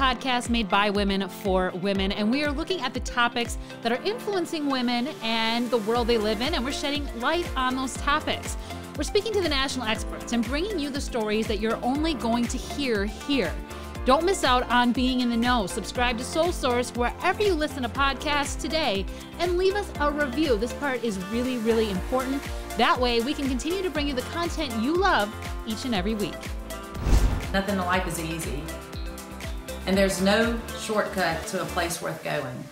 podcast made by women for women, and we are looking at the topics that are influencing women and the world they live in, and we're shedding light on those topics. We're speaking to the national experts and bringing you the stories that you're only going to hear here. Don't miss out on being in the know. Subscribe to Soul Source wherever you listen to podcasts today and leave us a review. This part is really, really important. That way we can continue to bring you the content you love each and every week. Nothing in life is easy, and there's no shortcut to a place worth going.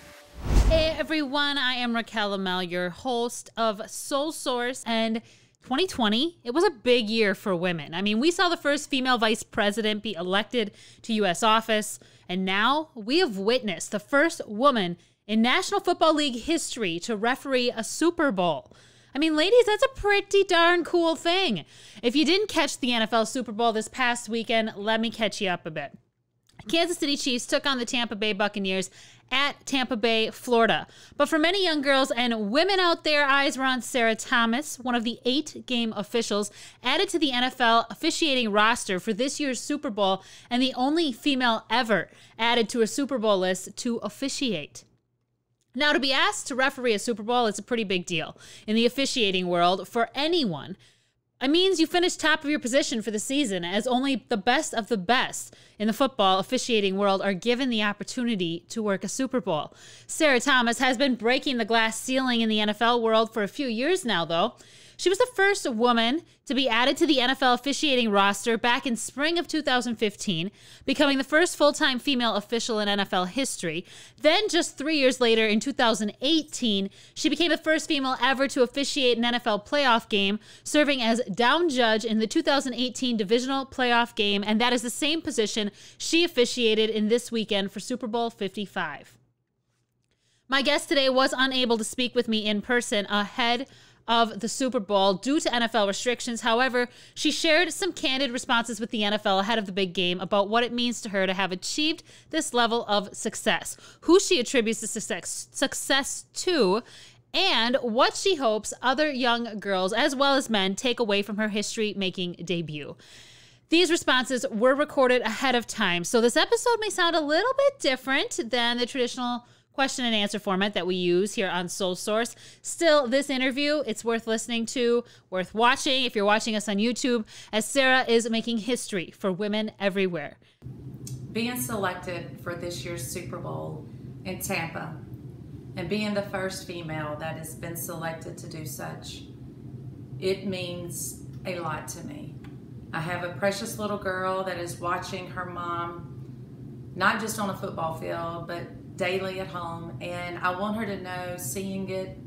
Hey everyone, I am Raquel Amel, your host of Soul Source, and 2020, it was a big year for women. I mean, we saw the first female vice president be elected to U.S. office, and now we have witnessed the first woman in National Football League history to referee a Super Bowl. I mean, ladies, that's a pretty darn cool thing. If you didn't catch the NFL Super Bowl this past weekend, let me catch you up a bit. Kansas City Chiefs took on the Tampa Bay Buccaneers at Tampa Bay, Florida. But for many young girls and women out there, eyes were on Sarah Thomas, one of the 8 game officials added to the NFL officiating roster for this year's Super Bowl and the only female ever added to a Super Bowl list to officiate. Now, to be asked to referee a Super Bowl is a pretty big deal in the officiating world for anyone. It means you finish top of your position for the season, as only the best of the best in the football officiating world are given the opportunity to work a Super Bowl. Sarah Thomas has been breaking the glass ceiling in the NFL world for a few years now, though. She was the first woman to be added to the NFL officiating roster back in spring of 2015, becoming the first full-time female official in NFL history. Then, just 3 years later, in 2018, she became the first female ever to officiate an NFL playoff game, serving as down judge in the 2018 Divisional Playoff Game, and that is the same position she officiated in this weekend for Super Bowl 55. My guest today was unable to speak with me in person ahead of the Super Bowl due to NFL restrictions. However, she shared some candid responses with the NFL ahead of the big game about what it means to her to have achieved this level of success, who she attributes the success to, and what she hopes other young girls as well as men take away from her history-making debut. These responses were recorded ahead of time, so this episode may sound a little bit different than the traditional question and answer format that we use here on Soul Source. Still, this interview, it's worth listening to, worth watching if you're watching us on YouTube, as Sarah is making history for women everywhere. Being selected for this year's Super Bowl in Tampa and being the first female that has been selected to do such, it means a lot to me. I have a precious little girl that is watching her mom, not just on a football field, but daily at home, and I want her to know, seeing it,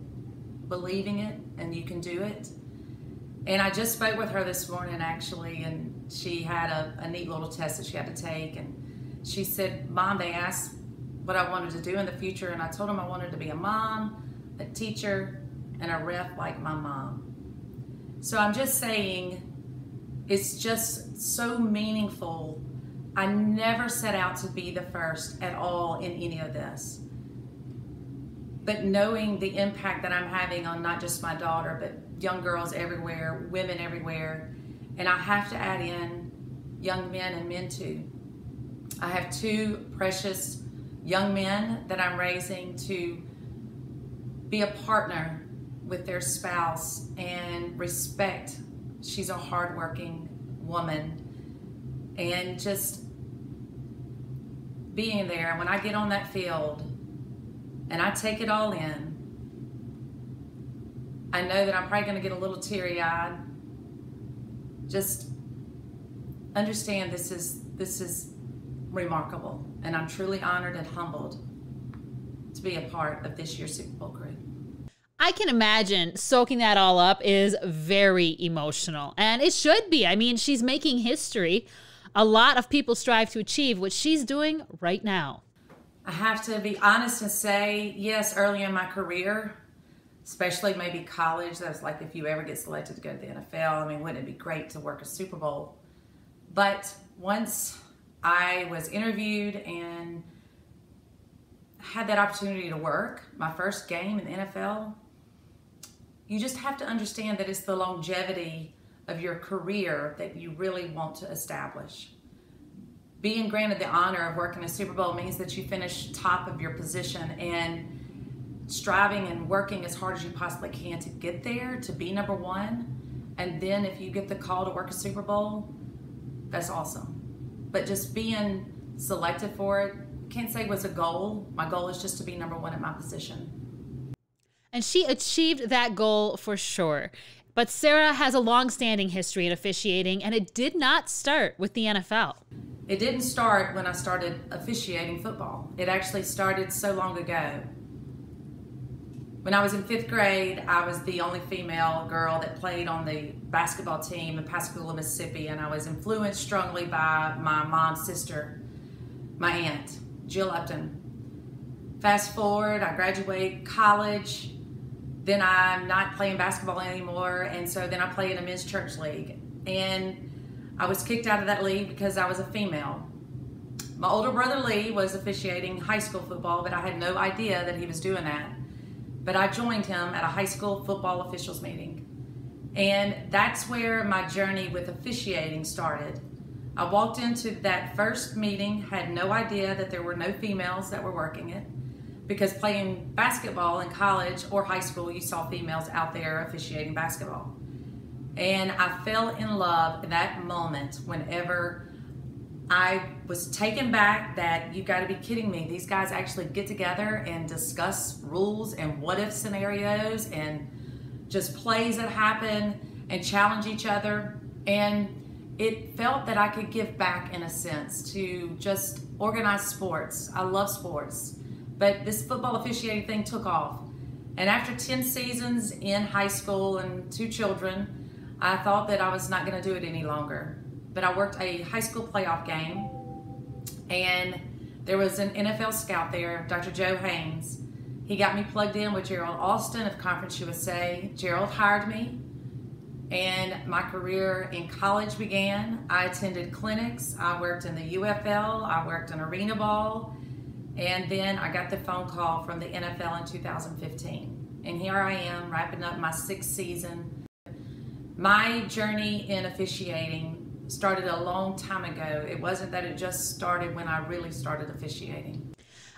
believing it, and you can do it. And I just spoke with her this morning actually, and she had a neat little test that she had to take, and she said, "Mom, they asked what I wanted to do in the future, and I told them I wanted to be a mom, a teacher, and a ref like my mom." So I'm just saying, it's just so meaningful. I never set out to be the first at all in any of this. But knowing the impact that I'm having on not just my daughter, but young girls everywhere, women everywhere, and I have to add in young men and men too. I have 2 precious young men that I'm raising to be a partner with their spouse and respect. She's a hardworking woman, and just being there. And when I get on that field and I take it all in, I know that I'm probably going to get a little teary-eyed. Just understand this is remarkable, and I'm truly honored and humbled to be a part of this year's Super Bowl crew. I can imagine soaking that all up is very emotional, and it should be. I mean, she's making history. A lot of people strive to achieve what she's doing right now. I have to be honest and say, yes, early in my career, especially maybe college, that was like, if you ever get selected to go to the NFL, I mean, wouldn't it be great to work a Super Bowl? But once I was interviewed and had that opportunity to work my first game in the NFL, you just have to understand that it's the longevity of your career that you really want to establish. being granted the honor of working a Super Bowl means that you finish top of your position and striving and working as hard as you possibly can to get there, to be number one. And then if you get the call to work a Super Bowl, that's awesome. But just being selected for it, can't say was a goal. My goal is just to be number one at my position. And she achieved that goal for sure. But Sarah has a long-standing history in officiating, and it did not start with the NFL. It didn't start when I started officiating football. It actually started so long ago. When I was in 5th grade, I was the only female girl that played on the basketball team in Pascagoula, Mississippi, and I was influenced strongly by my mom's sister, my aunt, Jill Upton. Fast forward, I graduate college, then I'm not playing basketball anymore, and so then I play in a men's church league. And I was kicked out of that league because I was a female. My older brother Lee was officiating high school football, but I had no idea that he was doing that. But I joined him at a high school football officials meeting. And that's where my journey with officiating started. I walked into that first meeting, had no idea that there were no females that were working it, because playing basketball in college or high school, you saw females out there officiating basketball. And I fell in love in that moment whenever I was taken back that you got to be kidding me. These guys actually get together and discuss rules and what if scenarios and just plays that happen and challenge each other. And it felt that I could give back in a sense to just organized sports. I love sports, but this football officiating thing took off. And after 10 seasons in high school and 2 children, I thought that I was not going to do it any longer. But I worked a high school playoff game, and there was an NFL scout there, Dr. Joe Haynes. He got me plugged in with Gerald Austin of Conference USA. Gerald hired me, and my career in college began. I attended clinics. I worked in the UFL. I worked in arena ball, and then I got the phone call from the NFL in 2015. And here I am, wrapping up my 6th season. My journey in officiating started a long time ago. It wasn't that it just started when I really started officiating.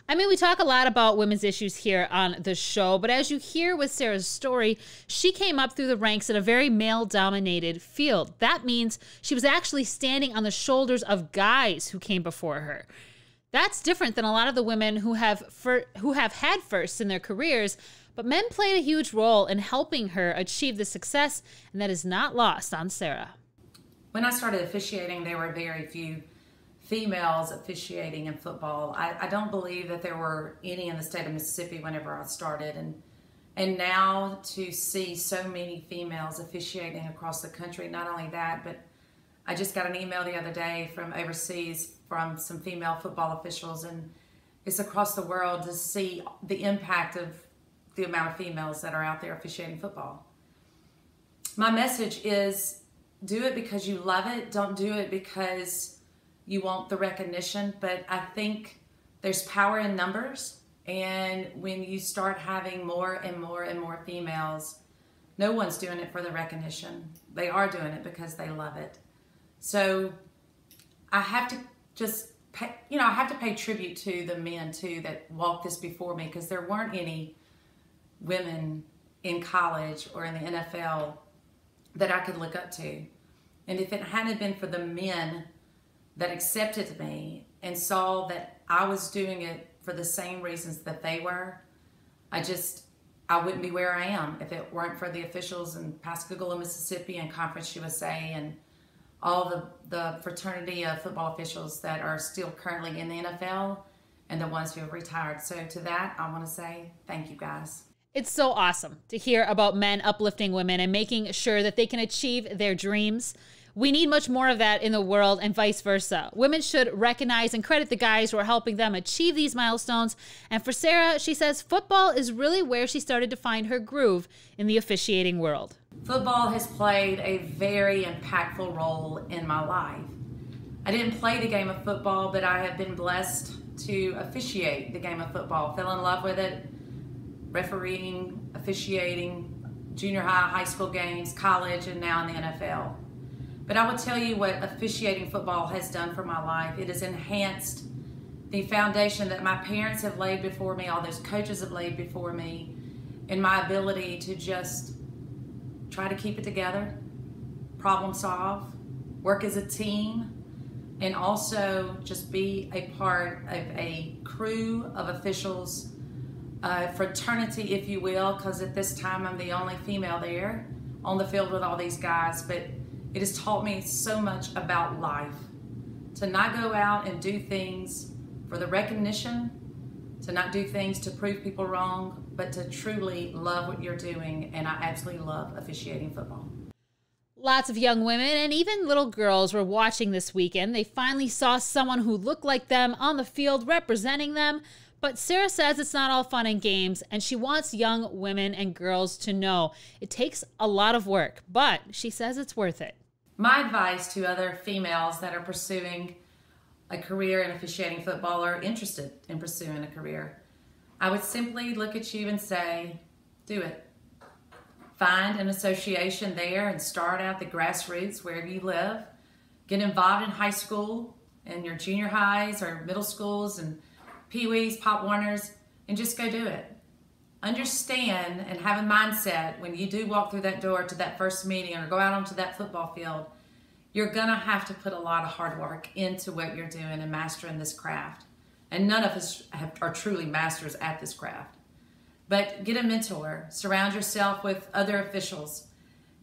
I mean, we talk a lot about women's issues here on the show, but as you hear with Sarah's story, she came up through the ranks in a very male-dominated field. That means she was actually standing on the shoulders of guys who came before her. That's different than a lot of the women who have had firsts in their careers, but men played a huge role in helping her achieve the success, and that is not lost on Sarah. When I started officiating, there were very few females officiating in football. I don't believe that there were any in the state of Mississippi whenever I started. And now to see so many females officiating across the country, not only that, but I just got an email the other day from overseas from some female football officials, and it's across the world to see the impact of the amount of females that are out there officiating football. My message is, do it because you love it. Don't do it because you want the recognition. But I think there's power in numbers. And when you start having more and more and more females, no one's doing it for the recognition. They are doing it because they love it. So I have to just pay, I have to pay tribute to the men too that walked this before me, because there weren't any women in college or in the NFL that I could look up to. And if it hadn't been for the men that accepted me and saw that I was doing it for the same reasons that they were, I wouldn't be where I am if it weren't for the officials in Pascagoula, Mississippi and Conference USA and all the fraternity of football officials that are still currently in the NFL and the ones who have retired. So to that, I want to say thank you guys. It's so awesome to hear about men uplifting women and making sure that they can achieve their dreams. We need much more of that in the world and vice versa. Women should recognize and credit the guys who are helping them achieve these milestones. And for Sarah, she says football is really where she started to find her groove in the officiating world. Football has played a very impactful role in my life. I didn't play the game of football, but I have been blessed to officiate the game of football. Fell in love with it, refereeing, officiating, junior high, high school games, college, and now in the NFL. But I will tell you what officiating football has done for my life. It has enhanced the foundation that my parents have laid before me, all those coaches have laid before me, and my ability to just try to keep it together, problem solve, work as a team, and also just be a part of a crew of officials, fraternity, if you will, because at this time I'm the only female there on the field with all these guys. But it has taught me so much about life, to not go out and do things for the recognition, to not do things to prove people wrong, but to truly love what you're doing. And I absolutely love officiating football. Lots of young women and even little girls were watching this weekend. They finally saw someone who looked like them on the field representing them. But Sarah says it's not all fun and games, and she wants young women and girls to know it takes a lot of work, but she says it's worth it. My advice to other females that are pursuing a career in officiating football or interested in pursuing a career, I would simply look at you and say, do it. Find an association there and start out the grassroots wherever you live. Get involved in high school and your junior highs or middle schools and Pee-wees, Pop Warners, and just go do it. Understand and have a mindset when you do walk through that door to that first meeting or go out onto that football field, you're gonna have to put a lot of hard work into what you're doing and mastering this craft. And none of us are truly masters at this craft. But get a mentor, surround yourself with other officials,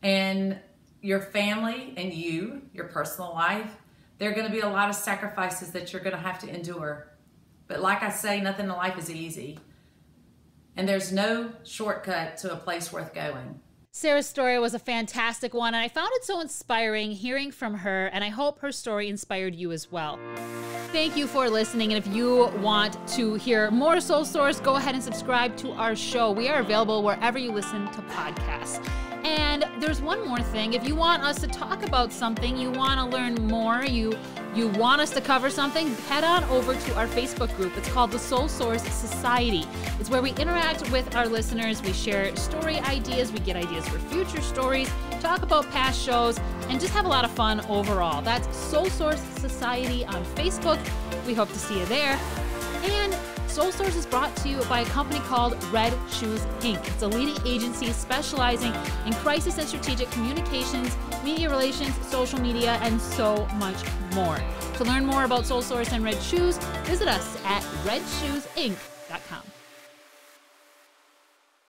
and your family and you, your personal life, there are gonna be a lot of sacrifices that you're gonna have to endure. But like I say, nothing in life is easy. And there's no shortcut to a place worth going. Sarah's story was a fantastic one, and I found it so inspiring hearing from her, and I hope her story inspired you as well. Thank you for listening, and if you want to hear more Soul Source, go ahead and subscribe to our show. We are available wherever you listen to podcasts. And there's one more thing. If you want us to talk about something, you want to learn more, you want us to cover something, head on over to our Facebook group. It's called the Soul Source Society. It's where we interact with our listeners. We share story ideas. We get ideas for future stories, talk about past shows, and just have a lot of fun overall. That's Soul Source Society on Facebook. We hope to see you there. And Soul Source is brought to you by a company called Red Shoes Inc. It's a leading agency specializing in crisis and strategic communications, media relations, social media, and so much more. To learn more about Soul Source and Red Shoes, visit us at redshoesinc.com.